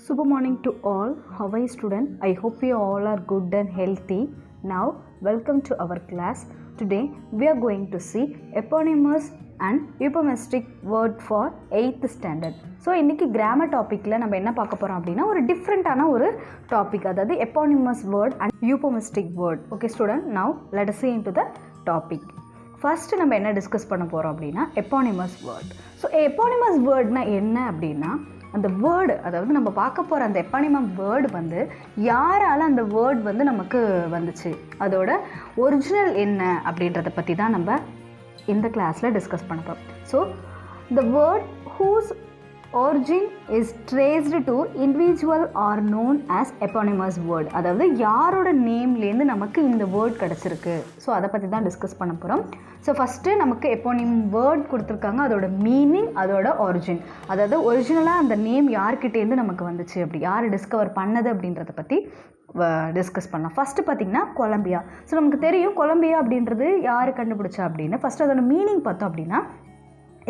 Super morning to all. How are you, student? I hope you all are good and healthy. Now, welcome to our class. Today, we are going to see eponymous and euphemistic word for 8th standard. So இன்றைக்கி grammar டாப்பிக்கில் நம்ம என்ன பார்க்க போகிறோம் அப்படின்னா ஒரு டிஃப்ரெண்ட்டான ஒரு டாபிக், அதாவது eponymous word and euphemistic word. Okay student, now let us see into the topic. First நம்ம என்ன டிஸ்கஸ் பண்ண போகிறோம் அப்படின்னா எப்பானிமஸ் வேர்ட். ஸோ எப்பானிமஸ் வேர்ட்னா என்ன அப்படின்னா, அந்த வேர்டு, அதாவது நம்ம பார்க்க போகிற அந்த எப்பானிமம் வேர்டு வந்து யாரால் அந்த வேர்ட் வந்து நமக்கு வந்துச்சு, அதோட ஒரிஜினல் என்ன அப்படின்றத பற்றி தான் நம்ம இந்த கிளாஸில் டிஸ்கஸ் பண்ண போகிறோம். So the word whose origin is traced to individual are known as eponymous word. அதாவது யாரோட நேம்லேருந்து நமக்கு இந்த வேர்ட் கிடச்சிருக்கு, ஸோ அதை பற்றி தான் டிஸ்கஸ் பண்ண போகிறோம். ஸோ ஃபஸ்ட்டு நமக்கு எப்பானிம் வேர்ட் கொடுத்துருக்காங்க, அதோட மீனிங், அதோட ஒரிஜின், அதாவது ஒரிஜினலாக அந்த நேம் யார்கிட்டேருந்து நமக்கு வந்துச்சு, அப்படி யார் டிஸ்கவர் பண்ணது அப்படின்றத பற்றி டிஸ்கஸ் பண்ணலாம். ஃபஸ்ட்டு பார்த்திங்கன்னா கொலம்பியா. ஸோ நமக்கு தெரியும் கொலம்பியா அப்படின்றது யார் கண்டுபிடிச்சா அப்படின்னு. ஃபஸ்ட்டு அதோட மீனிங் பார்த்தோம் அப்படின்னா,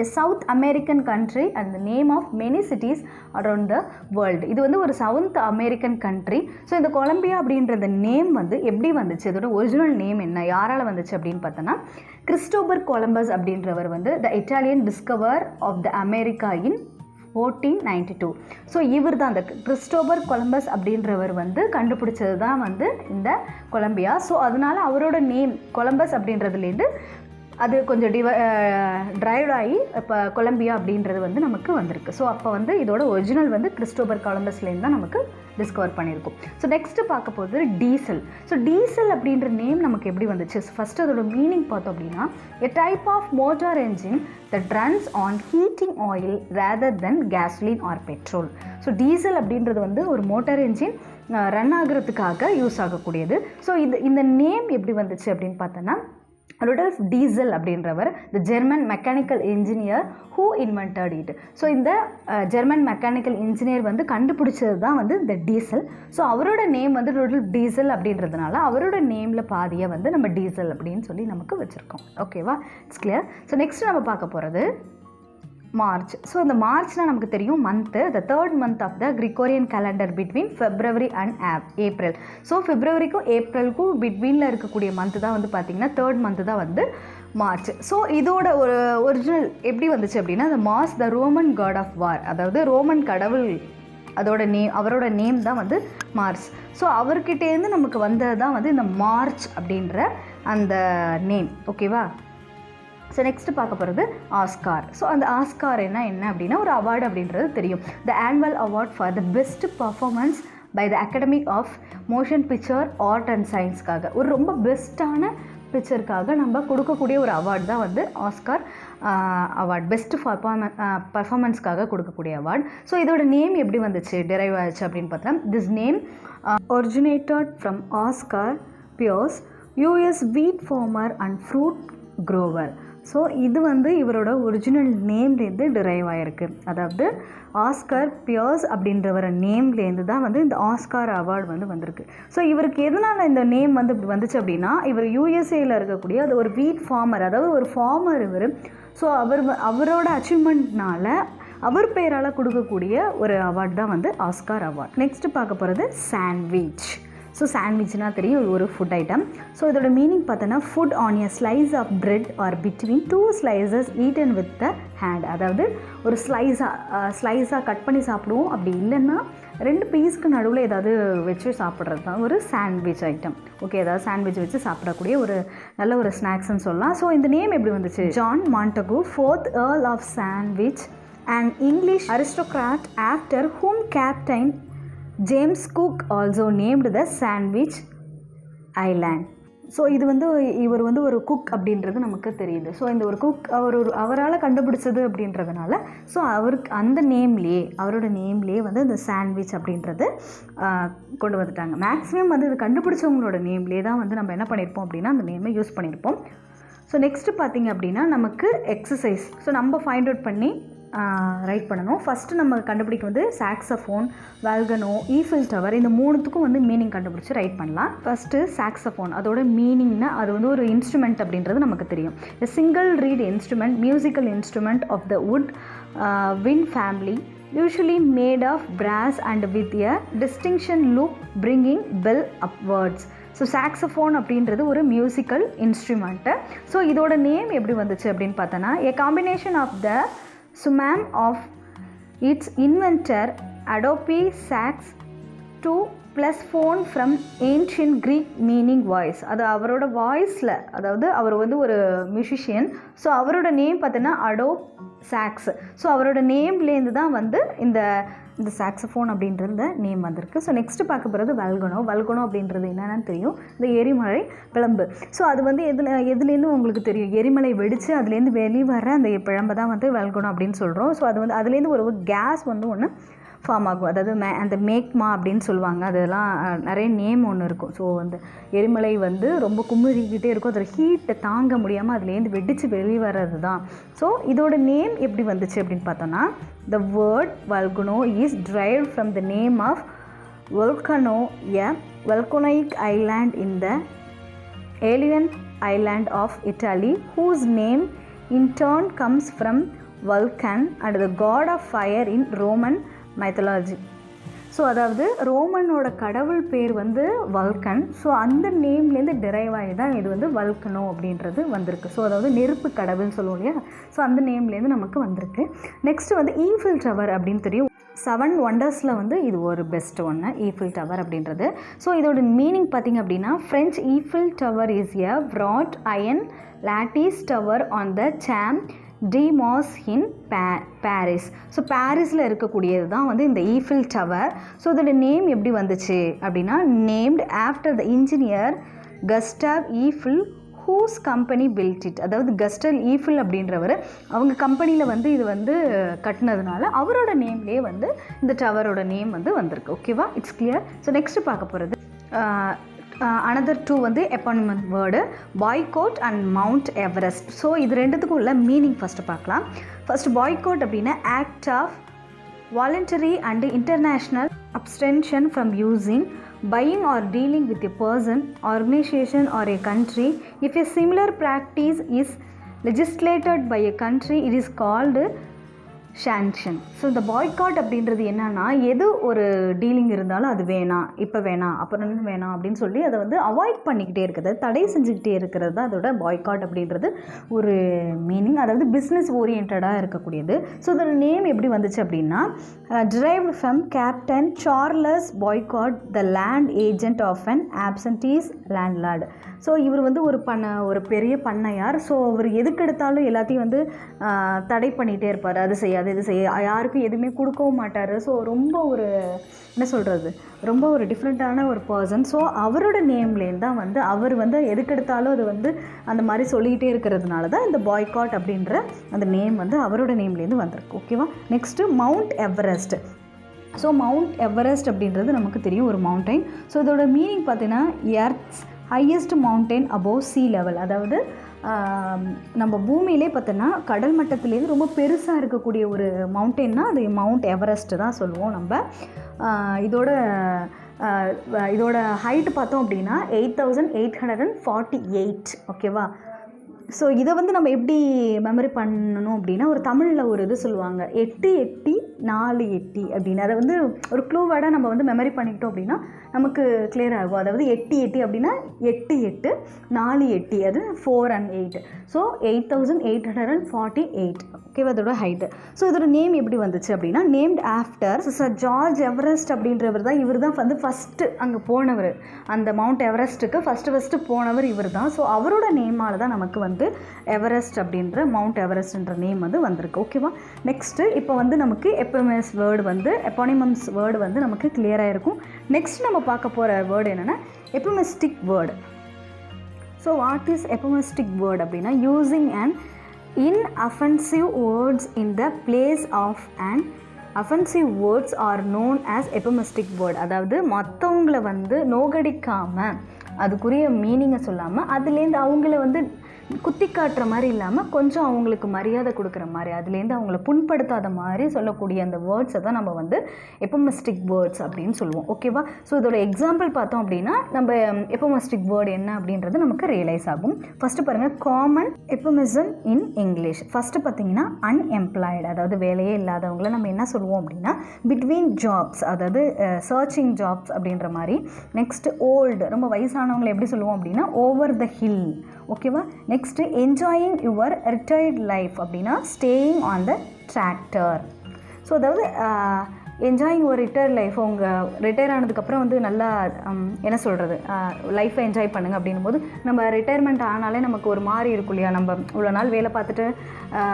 a South American country and the name of many cities around the world. இது வந்து ஒரு சவுத் அமெரிக்கன் கண்ட்ரி. ஸோ இந்த கொலம்பியா அப்படின்ற நேம் வந்து எப்படி வந்துச்சு, இதோட ஒரிஜினல் நேம் என்ன, யாரால் வந்துச்சு அப்படின்னு பார்த்தோன்னா, கிறிஸ்டோபர் கொலம்பஸ் அப்படின்றவர் வந்து the Italian discover of the America in 1492. So இவர் தான் அந்த கிறிஸ்டோபர் கொலம்பஸ் அப்படின்றவர் வந்து கண்டுபிடிச்சது தான் வந்து இந்த கொலம்பியா. ஸோ அதனால அவரோட நேம் கொலம்பஸ் அப்படின்றதுலேருந்து அது கொஞ்சம் ட்ரைவ் ஆகி இப்போ கொலம்பியா அப்படின்றது வந்து நமக்கு வந்திருக்கு. ஸோ அப்போ வந்து இதோட ஒரிஜினல் வந்து கிறிஸ்டோபர் கொலம்பஸ்லேருந்து தான் நமக்கு டிஸ்கவர் பண்ணியிருக்கோம். ஸோ நெக்ஸ்ட்டு பார்க்க போகிறது டீசல். ஸோ டீசல் அப்படின்ற நேம் நமக்கு எப்படி வந்துச்சு, ஃபஸ்ட்டு அதோட மீனிங் பார்த்தோம் அப்படின்னா, a type of motor engine that runs on heating oil rather than gasoline or petrol. So diesel அப்படின்றது வந்து ஒரு மோட்டார் என்ஜின் ரன் ஆகிறதுக்காக யூஸ் ஆகக்கூடியது. ஸோ இந்த நேம் எப்படி வந்துச்சு அப்படின்னு பார்த்தோன்னா, ருடல்ஃப் டீசல் அப்படின்றவர் the German mechanical engineer who invented it. So இந்த ஜெர்மன் மெக்கானிக்கல் இன்ஜினியர் வந்து கண்டுபிடிச்சது தான் வந்து இந்த டீசல். ஸோ அவரோட நேம் வந்து ருடல்ஃப் டீசல் அப்படின்றதுனால அவரோட நேமில் பாதியை வந்து நம்ம டீசல் அப்படின்னு சொல்லி நமக்கு வச்சுருக்கோம். ஓகேவா, இட்ஸ் கிளியர். ஸோ நெக்ஸ்ட் நம்ம பார்க்க போகிறது மார்ச். ஸோ இந்த மார்ச்னால் நமக்கு தெரியும் month, the third month of the Gregorian calendar between February and April. So ஃபெப்ரவரிக்கும் ஏப்ரலுக்கும் பிட்வீனில் இருக்கக்கூடிய மந்த்து தான் வந்து பார்த்திங்கன்னா தேர்ட் மந்த்து தான் வந்து மார்ச். ஸோ இதோட ஒரு ஒரிஜினல் எப்படி வந்துச்சு அப்படின்னா, the Mars the Roman god of war, அதாவது ரோமன் கடவுள், அதோட நேம், அவரோட நேம் தான் வந்து மார்ஸ். ஸோ அவர்கிட்டேருந்து நமக்கு வந்தது தான் வந்து இந்த மார்ச் அப்படின்ற அந்த நேம். ஓகேவா. ஸோ நெக்ஸ்ட்டு பார்க்க போகிறது ஆஸ்கார். ஸோ அந்த ஆஸ்கார் என்ன அப்படின்னா ஒரு அவார்டு அப்படின்றது தெரியும், the annual award for the best performance by the academic of motion picture art and சயின்ஸ்க்காக, ஒரு ரொம்ப பெஸ்ட்டான பிக்சருக்காக நம்ம கொடுக்கக்கூடிய ஒரு அவார்டு தான் வந்து ஆஸ்கார் அவார்ட், பெஸ்ட் பர்ஃபார்மன்ஸ்க்காக கொடுக்கக்கூடிய அவார்டு. ஸோ இதோட நேம் எப்படி வந்துச்சு, டெரைவ் ஆச்சு அப்படின்னு பார்த்தா, this name originated from Oscar Pierce, US wheat farmer and fruit grower. So இது வந்து இவரோட ஒரிஜினல் நேம்லேருந்து டிரைவ் ஆகிருக்கு, அதாவது ஆஸ்கர் பியர்ஸ் அப்படின்றவர நேம்லேருந்து தான் வந்து இந்த ஆஸ்கார் அவார்டு வந்து வந்திருக்கு. ஸோ இவருக்கு எதனால் இந்த நேம் வந்து இப்படி வந்துச்சு அப்படின்னா, இவர் யூஎஸ்ஏயில் இருக்கக்கூடிய அது ஒரு வீட் ஃபார்மர், அதாவது ஒரு ஃபார்மர் இவர். ஸோ அவரோட அச்சீவ்மெண்ட்னால அவர் பெயரால் கொடுக்கக்கூடிய ஒரு அவார்டு தான் வந்து ஆஸ்கார் அவார்ட். நெக்ஸ்ட்டு பார்க்க போகிறது சாண்ட்விச். ஸோ சாண்ட்விச்னால் தெரியும் ஒரு ஃபுட் ஐட்டம். ஸோ இதோட மீனிங் பார்த்தோன்னா, food on a slice of bread or between two slices eaten with the hand, அதாவது ஒரு ஸ்லைஸாக கட் பண்ணி சாப்பிடுவோம், அப்படி இல்லைன்னா ரெண்டு பீஸ்க்கு நடுவில் ஏதாவது வச்சு சாப்பிட்றது தான் ஒரு சாண்ட்விச் ஐட்டம். ஓகே, ஏதாவது சாண்ட்விச் வச்சு சாப்பிடக்கூடிய ஒரு நல்ல ஒரு ஸ்நாக்ஸ்ன்னு சொல்லலாம். ஸோ இந்த நேம் எப்படி வந்துச்சு, John Montagu, 4th Earl of Sandwich, an English aristocrat after whom Captain James Cook also named the Sandwich Island. So இது வந்து இவர் வந்து ஒரு குக் அப்படின்றது நமக்கு தெரியுது. ஸோ இந்த ஒரு குக் அவரால் கண்டுபிடிச்சது அப்படின்றதுனால ஸோ அவருக்கு அந்த நேம்லேயே, அவரோட நேம்லேயே வந்து இந்த சாண்ட்விச் அப்படின்றது கொண்டு வந்துட்டாங்க. மேக்ஸிமம் வந்து இது கண்டுபிடிச்சவங்களோட நேம்லேயே தான் வந்து நம்ம என்ன பண்ணியிருப்போம் அப்படின்னா அந்த நேமை யூஸ் பண்ணியிருப்போம். ஸோ நெக்ஸ்ட்டு பார்த்திங்க அப்படின்னா நமக்கு எக்ஸசைஸ். ஸோ நம்ம ஃபைண்ட் அவுட் பண்ணி ரைட் பண்ணணும். ஃபஸ்ட்டு நம்ம கண்டுபிடிக்க வந்து சாக்ஸஃபோன், வால்கனோ, ஈஃபில் டவர், இந்த மூணுத்துக்கும் வந்து மீனிங் கண்டுபிடிச்சி ரைட் பண்ணலாம். ஃபஸ்ட்டு சாக்ஸஃபோன், அதோட மீனிங்னா அது வந்து ஒரு இன்ஸ்ட்ருமெண்ட் அப்படின்றது நமக்கு தெரியும். Single reed instrument, musical instrument of the woodwind family, usually made of brass and with a distinction loop bringing bell upwards. So saxophone அப்படின்றது ஒரு மியூசிக்கல் இன்ஸ்ட்ருமெண்ட்டு. ஸோ இதோட நேம் எப்படி வந்துச்சு அப்படின்னு பார்த்தோன்னா, a combination of the summum of its inventor Adobe Sax 2 plus phone from ancient Greek meaning voice. அது அவரோட வாய்ஸில், அதாவது அவர் வந்து ஒரு மியூசிஷியன். ஸோ அவரோட நேம் பார்த்தோன்னா அடோப் சாக்ஸ். ஸோ அவரோட நேம்லேருந்து தான் வந்து இந்த சாக்ஸோஃபோன் அப்படின்றது நேம் வந்திருக்கு. ஸோ நெக்ஸ்ட்டு பார்க்க போகிறது வல்கனோ அப்படின்றது என்னென்னு தெரியும், இந்த எரிமலை பிழம்பு. ஸோ அது வந்து எதுலேருந்து உங்களுக்கு தெரியும், எரிமலை வெடித்து அதுலேருந்து வெளிவர அந்த பிழம்பை தான் வந்து வல்கனோ அப்படின்னு சொல்கிறோம். ஸோ அது வந்து அதுலேருந்து ஒரு கேஸ் வந்து ஒன்று ஃபார்ம் ஆகும், அதாவது அந்த மேக்மா அப்படின்னு சொல்லுவாங்க. அதெல்லாம் நிறைய நேம் ஒன்று இருக்கும். ஸோ அந்த எரிமலை வந்து ரொம்ப குமுறிக்கிட்டே இருக்கும், அதில் ஹீட்டை தாங்க முடியாமல் அதுலேருந்து வெடித்து வெளிவரது தான். ஸோ இதோட நேம் எப்படி வந்துச்சு அப்படின்னு பார்த்தோன்னா, the word volcano is derived from the name of Volcano, a volcanic island in the Aeolian island of Italy, whose name in turn comes from Vulcan and the god of fire in Roman mythology. So அதாவது ரோமனோட கடவுள் பேர் வந்து Vulcan. So அந்த நேம்லேருந்து drive ஆகி தான் இது வந்து volcano அப்படின்றது வந்திருக்கு. ஸோ அதாவது நெருப்பு கடவுள்னு சொல்லுவோம் இல்லையா, ஸோ அந்த நேம்லேருந்து நமக்கு வந்திருக்கு. நெக்ஸ்ட்டு வந்து ஈஃபில் டவர் அப்படின்னு தெரியும். 7 wonders-ல வந்து இது ஒரு பெஸ்ட் ஒன்று, ஈஃபில் டவர் அப்படின்றது. ஸோ இதோட மீனிங் பார்த்திங்க அப்படின்னா, French Eiffel tower is a wrought iron lattice tower on the Champ de Mars in Paris. So பாரிஸில் இருக்கக்கூடியது தான் வந்து இந்த ஈஃபில் டவர். ஸோ இதோட நேம் எப்படி வந்துச்சு அப்படின்னா, named after the engineer Gustave Eiffel whose company built it. அதாவது கஸ்டல் ஈஃபில் அப்படின்றவர் அவங்க கம்பெனியில் வந்து இது வந்து கட்டினதுனால அவரோட நேம்லேயே வந்து இந்த டவரோட நேம் வந்து வந்திருக்கு. ஓகேவா, இட்ஸ் கிளியர். ஸோ நெக்ஸ்ட்டு பார்க்க போகிறது another 2 வந்து eponymous word, boycott and Mount Everest. So இது ரெண்டுத்துக்கும் உள்ள மீனிங் ஃபஸ்ட்டு பார்க்கலாம். ஃபஸ்ட்டு பாய்கோட் அப்படின்னா act of voluntary and international abstention from using, buying or dealing with a person, organization or a country. If a similar practice is legislated by a country, it is called sanction. So இந்த boycott அப்படின்றது என்னன்னா, எது ஒரு dealing இருந்தாலும் அது வேணாம், இப்போ வேணாம், அப்புறம் வேணாம் அப்படின்னு சொல்லி அதை வந்து அவாய்ட் பண்ணிக்கிட்டே இருக்கிறது, தடை செஞ்சுக்கிட்டே இருக்கிறது தான் அதோட பாய்காட் அப்படின்றது ஒரு மீனிங். அதாவது பிஸ்னஸ் ஓரியன்டாக இருக்கக்கூடியது. ஸோ இதோட நேம் எப்படி வந்துச்சு அப்படின்னா, derived from Captain Charles Boycott, the land agent of an absentee landlord. So இவர் வந்து ஒரு பெரிய பண்ணையார். ஸோ அவர் எதுக்கெடுத்தாலும் எல்லாத்தையும் வந்து தடை பண்ணிகிட்டே இருப்பார், அது செய்யாது இது செய்ய, யாருக்கும் எதுவுமே கொடுக்கவும் மாட்டார். ஸோ ரொம்ப ஒரு என்ன சொல்கிறது, ரொம்ப ஒரு டிஃப்ரெண்ட்டான ஒரு பர்சன். ஸோ அவரோட நேம்லேருந்து தான் வந்து அவர் வந்து எதுக்கெடுத்தாலும் அது வந்து அந்த மாதிரி சொல்லிக்கிட்டே இருக்கிறதுனால தான் இந்த பாய்காட் அப்படின்ற அந்த நேம் வந்து அவரோட நேம்லேருந்து வந்திருக்கு. ஓகேவா. Next mount Everest. So mount Everest அப்படின்றது நமக்கு தெரியும் ஒரு மவுண்டைன். ஸோ இதோட மீனிங் பார்த்தீங்கன்னா, earth's highest mountain above sea level. அதாவது நம்ம பூமியிலே பார்த்தோன்னா கடல் மட்டத்துலேருந்து ரொம்ப பெருசாக இருக்கக்கூடிய ஒரு மவுண்டெயின்னா அது மவுண்ட் எவரெஸ்ட் தான் சொல்லுவோம் நம்ம. இதோட ஹைட்டு பார்த்தோம் அப்படின்னா 8848. ஓகேவா. ஸோ இதை வந்து நம்ம எப்படி மெமரி பண்ணணும் அப்படின்னா, ஒரு தமிழில் ஒரு இது சொல்லுவாங்க, 8 8 4 8 அப்படின்னு. அதை வந்து ஒரு க்ளூவேர்டாக நம்ம வந்து மெமரி பண்ணிக்கிட்டோம் அப்படின்னா நமக்கு கிளியர் ஆகும். அதாவது 8 8 அப்படின்னா 8 8 4 8, அது 4 and 8. ஸோ 8848. ஓகேவா அதோட ஹைட்டு. ஸோ இதோட நேம் எப்படி வந்துச்சு அப்படின்னா, named after sir George Everest அப்படின்றவர் தான். இவர் தான் வந்து ஃபஸ்ட்டு அங்கே போனவர், அந்த மவுண்ட் எவரெஸ்ட்டுக்கு ஃபஸ்ட்டு போனவர் இவர் தான். ஸோ அவரோட நேமால் தான் நமக்கு வந்து எவரெஸ்ட் அப்படின்ற மவுண்ட் எவரெஸ்ட்ன்ற நேம் வந்து வந்திருக்கு. ஓகேவா. நெக்ஸ்ட்டு இப்போ வந்து நமக்கு எப்போனிமஸ் வேர்டு வந்து எப்பானிமஸ் வேர்டு வந்து நமக்கு கிளியராக இருக்கும். நெக்ஸ்ட் நம்ம பார்க்க போகிற வேர்டு என்னென்னா euphemistic word. So what is euphemistic word அப்படின்னா, using and inoffensive words in the place of an offensive words are known as euphemistic word. அதாவது மற்றவங்களை வந்து நோகடிக்காமல் அதுக்குரிய மீனிங்கை சொல்லாமல் அதுலேருந்து அவங்கள வந்து குத்தி காட்டுற மாதிரி இல்லாமல் கொஞ்சம் அவங்களுக்கு மரியாதை கொடுக்குற மாதிரி, அதுலேருந்து அவங்கள புண்படுத்தாத மாதிரி சொல்லக்கூடிய அந்த வேர்ட்ஸை தான் நம்ம வந்து எபோமிஸ்டிக் வேர்ட்ஸ் அப்படின்னு சொல்லுவோம். ஓகேவா? ஸோ இதோட எக்ஸாம்பிள் பார்த்தோம் அப்படின்னா நம்ம எபோமிஸ்டிக் வேர்டு என்ன அப்படின்றது நமக்கு ரியலைஸ் ஆகும். ஃபஸ்ட்டு பாருங்கள், common euphemism in English. First பார்த்தீங்கன்னா அன்எம்ப்ளாய்டு, அதாவது வேலையே இல்லாதவங்கள நம்ம என்ன சொல்லுவோம் அப்படின்னா பிட்வீன் ஜாப்ஸ், அதாவது சர்ச்சிங் ஜாப்ஸ் அப்படின்ற மாதிரி. நெக்ஸ்ட்டு ஓல்டு, ரொம்ப வயசானவங்களை எப்படி சொல்லுவோம் அப்படின்னா ஓவர் த ஹில். ஓகேவா? Next enjoying your retired life அப்படின்னா staying on the tractor. So அதாவது என்ஜாயிங் ஒரு ரிட்டையர்ட் லைஃப், உங்கள் ரிட்டையர் ஆனதுக்கப்புறம் வந்து நல்லா என்ன சொல்கிறது, லைஃப்பை என்ஜாய் பண்ணுங்கள் அப்படின்னும் போது நம்ம ரிட்டையர்மெண்ட் ஆனாலே நமக்கு ஒரு மாதிரி இருக்கும் இல்லையா, நம்ம இவ்வளோ நாள் வேலை பார்த்துட்டு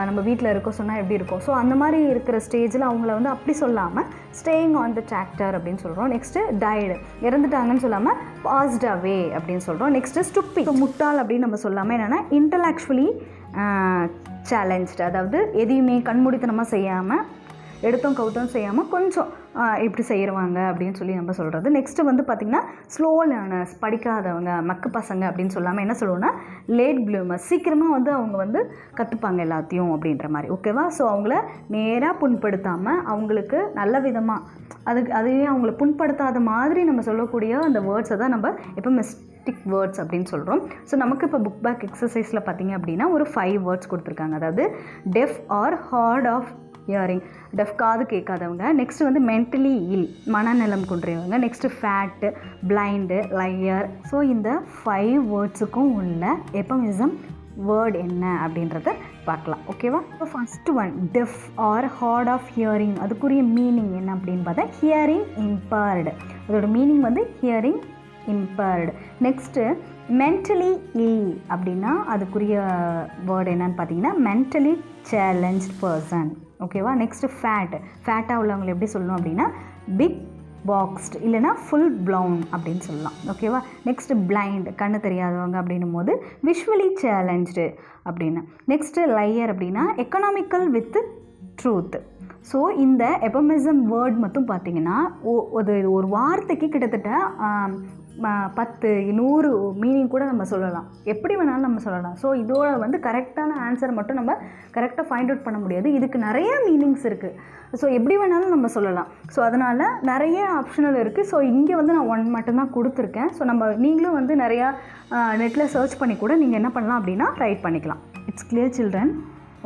நம்ம வீட்டில் இருக்க சொன்னால் எப்படி இருக்கும். ஸோ அந்த மாதிரி இருக்கிற ஸ்டேஜில் அவங்கள வந்து அப்படி சொல்லாமல் ஸ்டேயிங் ஆன் த டிராக்டர் அப்படின்னு சொல்கிறோம். நெக்ஸ்ட்டு டைடு, இறந்துட்டாங்கன்னு சொல்லாமல் பாஸ்ட் அவே அப்படின்னு சொல்கிறோம். நெக்ஸ்ட்டு ஸ்டுப்பி, முட்டாள் அப்படின்னு நம்ம சொல்லாமல் என்னென்னா இன்டலெக்சுவலி சேலஞ்ச்டு, அதாவது எதையுமே கண்மூடித்தனமாக செய்யாமல் எடுத்தோம் கவுத்தோம் செய்யாமல் கொஞ்சம் இப்படி செய்கிறவாங்க அப்படின்னு சொல்லி நம்ம சொல்கிறது. நெக்ஸ்ட்டு வந்து பார்த்திங்கன்னா ஸ்லோ லேர்னர்ஸ், படிக்காதவங்க, மக்கு பசங்க அப்படின்னு சொல்லாமல் என்ன சொல்லுவோன்னா லேட் ப்ளூமர்ஸ், சீக்கிரமாக வந்து அவங்க வந்து கற்றுப்பாங்க எல்லாத்தையும் அப்படின்ற மாதிரி. ஓகேவா? ஸோ அவங்கள நேராக புண்படுத்தாமல் அவங்களுக்கு நல்ல விதமாக அதுவே அவங்கள புண்படுத்தாத மாதிரி நம்ம சொல்லக்கூடிய அந்த வேர்ட்ஸை தான் நம்ம எபோமிஸ்டிக் வேர்ட்ஸ் அப்படின்னு சொல்கிறோம். ஸோ நமக்கு இப்போ புக் பேக் எக்ஸசைஸில் பார்த்திங்க அப்படின்னா ஒரு 5 வேர்ட்ஸ் கொடுத்துருக்காங்க. அதாவது deaf or hard of hearing, deaf காது கேட்காதவங்க. நெக்ஸ்ட்டு வந்து மென்டலி இல், மனநலம் கொண்டவங்க. Next fat, blind, liar. So இந்த 5 வேர்ட்ஸுக்கும் உள்ள எபோமிசம் வேர்ட் என்ன அப்படின்றத பார்க்கலாம். ஓகேவா? இப்போ first one deaf or hard of hearing, அதுக்குரிய மீனிங் என்ன அப்படின்னு பார்த்தா ஹியரிங் இம்பேர்டு, அதோட மீனிங் வந்து hearing impaired. Next mentally ill அப்படின்னா அதுக்குரிய வேர்டு என்னன்னு பார்த்தீங்கன்னா மென்டலி சேலஞ்ச்ட் பர்சன். ஓகேவா? நெக்ஸ்ட்டு ஃபேட்டாக உள்ளவங்களை எப்படி சொல்லணும் அப்படின்னா பிக் பாக்ஸ்டு இல்லைனா ஃபுல் ப்ளவுன் அப்படின்னு சொல்லலாம். ஓகேவா? நெக்ஸ்ட்டு பிளைண்ட், கண்ணு தெரியாதவங்க அப்படின்னும் போது விஷுவலி சேலஞ்ச்டு அப்படின்னு. நெக்ஸ்ட்டு லையர் அப்படின்னா எக்கனாமிக்கல் வித் ட்ரூத். ஸோ இந்த எபோமிசம் வேர்ட் மட்டும் பார்த்திங்கன்னா ஒரு வார்த்தைக்கு கிட்டத்தட்ட 10, 100 மீனிங் கூட நம்ம சொல்லலாம், எப்படி வேணாலும் நம்ம சொல்லலாம். ஸோ இதோட வந்து கரெக்டான ஆன்சர் மட்டும் நம்ம கரெக்டாக ஃபைண்ட் அவுட் பண்ண முடியாது, இதுக்கு நிறைய மீனிங்ஸ் இருக்குது. ஸோ எப்படி வேணாலும் நம்ம சொல்லலாம். ஸோ அதனால் நிறைய ஆப்ஷனல் இருக்குது. ஸோ இங்கே வந்து நான் 1 மட்டும்தான் கொடுத்துருக்கேன். ஸோ நீங்களும் வந்து நிறையா நெட்டில் சர்ச் பண்ணி கூட நீங்கள் என்ன பண்ணலாம் அப்படின்னா ரைட் பண்ணிக்கலாம். It's clear children.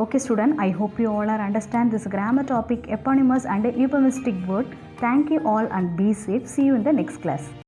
Okay student, I hope you all are understand this grammar topic, eponymous and euphemistic word. Thank you all and be safe. See you in the next class.